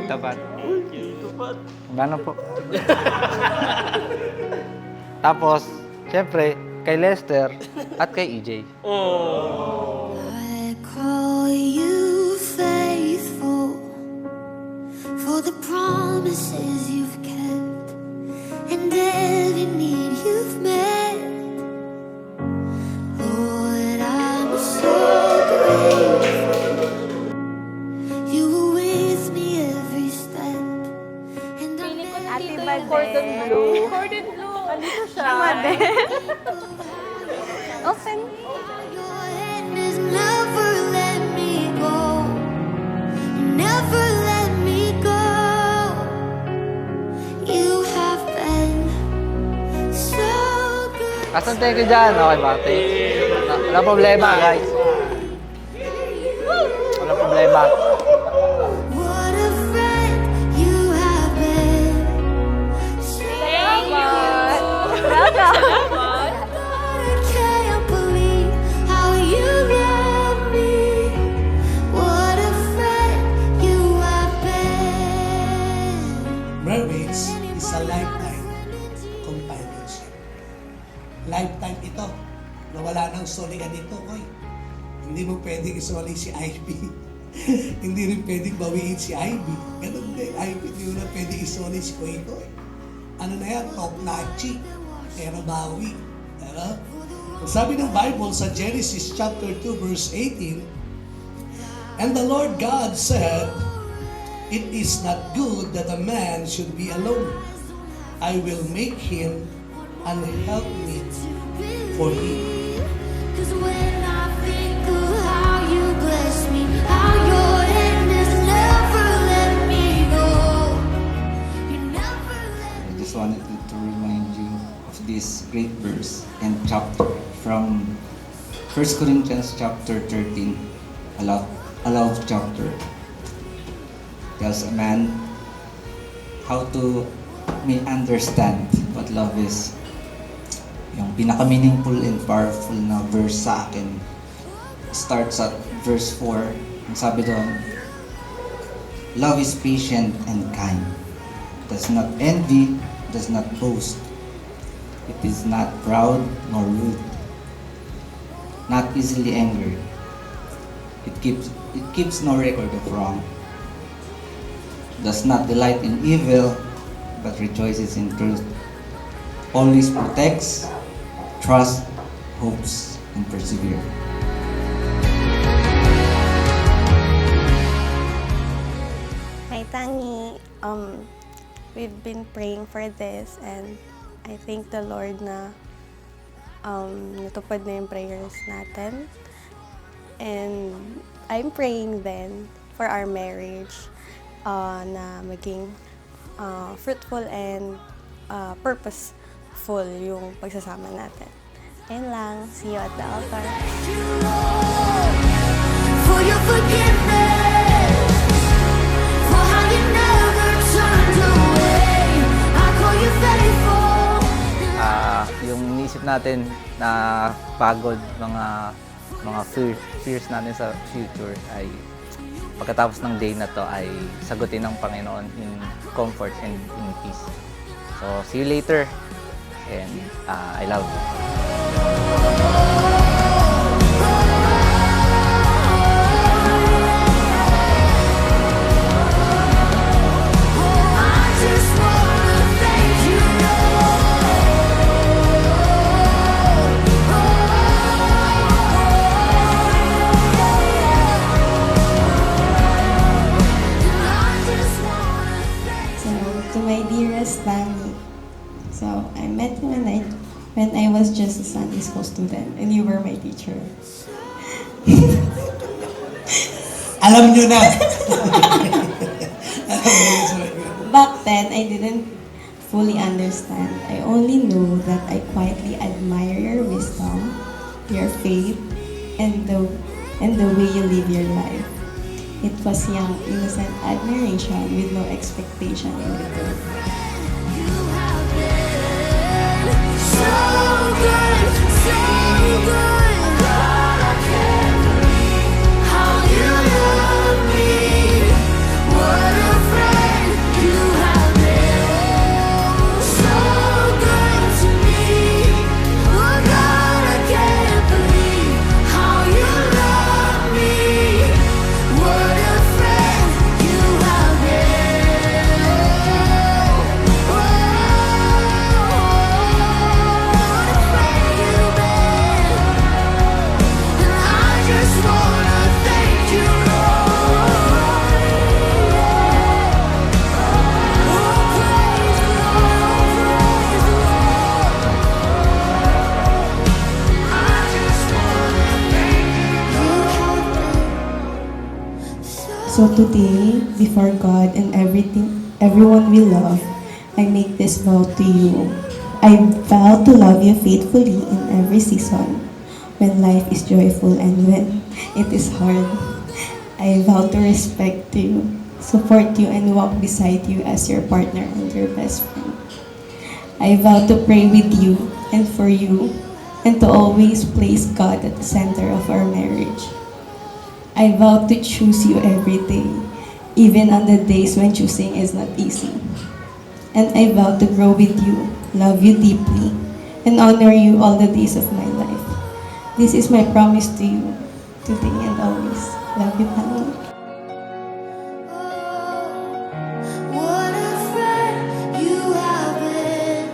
Tapat. Ano po? Tapos, syempre, kay Lester at kay EJ. I call you faithful for the promises you've kept and every need you've met. Lord, I'm so grateful. You were with me every step. And I'm Ate never Made. Cordon bleu. Cordon bleu. Andito siya. Made. Open. Your hand has never let me go. Never let me go. You have been so good. Asan tayo ko dyan? Okay ba? Wala problema, guys. Wala problema. What a friend you have been. Thank you. God, I can't believe how you love me. What a friend you have been. Mermaids is a lifetime companionship. Lifetime ito. Nawala ng soligan dito, oy. Hindi mo pwedeng isoli si Ivy. Hindi rin pwedeng bawiin si Ivy. Ganun din, Ivy, hindi mo na pwedeng isoli si Koy Koy. Ano na yan? Top nachi. Pero bawi. Ano? Sabi ng Bible sa Genesis chapter 2 verse 18, and the Lord God said, it is not good that a man should be alone. I will make him an helpmeet for him. 'Cause when I think of how you bless me, how your hand has never let me go. You never let I just wanted to remind you of this great verse and chapter from 1 Corinthians chapter 13, a love chapter. Tells a man how to may understand what love is. Yung pinaka-meaningful and powerful na verse sa akin starts at verse 4. Ang sabi doon, love is patient and kind, does not envy, does not boast. It is not proud nor rude, not easily angered. It keeps no record of wrong. Does not delight in evil, but rejoices in truth. Always protects, trusts, hopes, and perseveres. Hi, Tangi. We've been praying for this and I thank the Lord na natupad na yung prayers natin. And I'm praying then for our marriage na maging fruitful and purposeful yung pagsasama natin. Ayun lang. See you at the altar. you, Lord, for your forgiveness, for how you never turned away. I call you faithful. Yung inisip natin na pagod, mga fears natin sa future ay pagkatapos ng day na to ay sagutin ng Panginoon in comfort and in peace. So, see you later and I love you. I just wanna thank you, So, to my dearest Danny, so I met you when I was just a Sunday school student and you were my teacher. Alam nyo na. back then, I didn't fully understand. I only know that I quietly admire your wisdom, your faith, and the way you live your life. It was young, innocent admiration with no expectation in return. You have been so good, so good. God, I can't believe how you love me. What a friend you have been. So good to me. Oh God, I can't believe how you love me. What a friend you have been. What a friend you've been. And I just wanna thank you, Lord. Oh, praise the Lord, I just wanna thank you. So today, before God and everyone we love, I make this vow to you. I vow to love you faithfully in every season, when life is joyful and when it is hard. I vow to respect you, support you, and walk beside you as your partner and your best friend. I vow to pray with you and for you, and to always place God at the center of our marriage. I vow to choose you every day, even on the days when choosing is not easy. And I vow to grow with you, love you deeply, and honor you all the days of my life. This is my promise to you, today and always. Love you, Tango. What a friend you have been.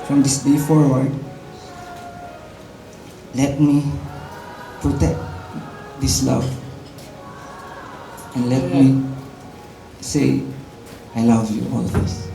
From this day forward, let me protect this love and let me say I love you always.